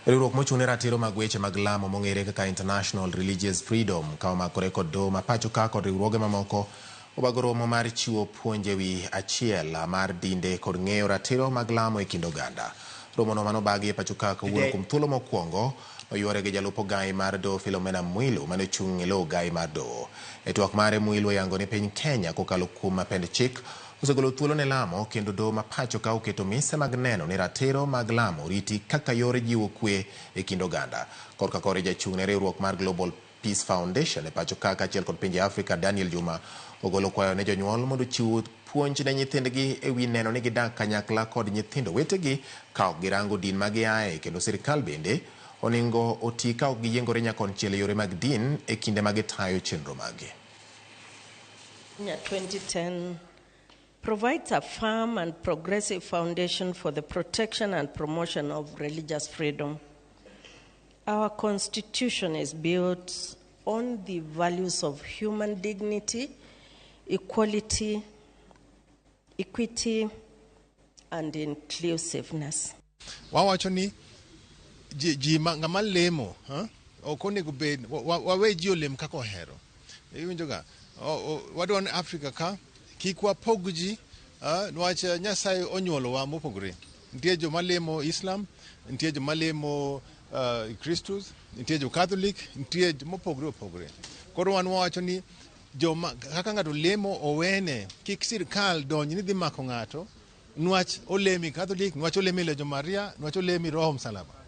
Riwruok mochung'ne ratiro mag weche mag lamo mong'ere kaka International Religious Freedom kawo makore kod doho ma pacho ka kod riwruoge mamoko obago romo mar chiwo puonj ewi achiel mar dinde kod ng'eyo ratiro mag lamo e kind oganda. Romono manobagi e pacho ka kawuono kuom thuolo mokwongo oyuore gi jalup ogai mar doho Philomena Mwilu mane ochung' e lo ogai mar doho. E twak mare Mwilu oyango ne piny Kenya kokalo kuom mapend chik osegolo thuolo ne lamo kendo doho ma pacho ka oketo mise mag neno ni ratiro mag lamo riti kaka yor jiwo kwe e kind oganda. Korka kore jachung' ne riwruok mar Global Peace Foundation e pacho ka kaachiel kod pinje Afrika Daniel Juma ogolo kwayo ne jonyuol mondo chiw puonj ne nyithindgi ewi neno ni gidak kanyakla kod nyithindo wetegi ka ok girango din ma giaye, kendo sirikal bende oningo oti ka ok giyiengore nyakonchiel yore mag din e kinde ma gitayo chenro magi. 2010 provides a firm and progressive foundation for the protection and promotion of religious freedom. Our constitution is built on the values of human dignity, equality, equity, and inclusiveness. Wawacho ni ji ng'ama lemo ok onego bed wawe ji olem kaka ohero. Iwinjoga wadwa ni Afrika ka kik wapog ji niwach Nyasaye onyuolowa mopogore. Nitie joma lemo Islam, nitie joma lemo Kristus, nitie jo Catholic, nitie mopogore opogore. Koro wan wawacho ni joma kaka ng'ato lemo owene, kik sirikal donj ni dhi mako ng'ato niwach olemi Catholic, niwach olemi Lejo Maria, niwach olemi Roho Msalaba.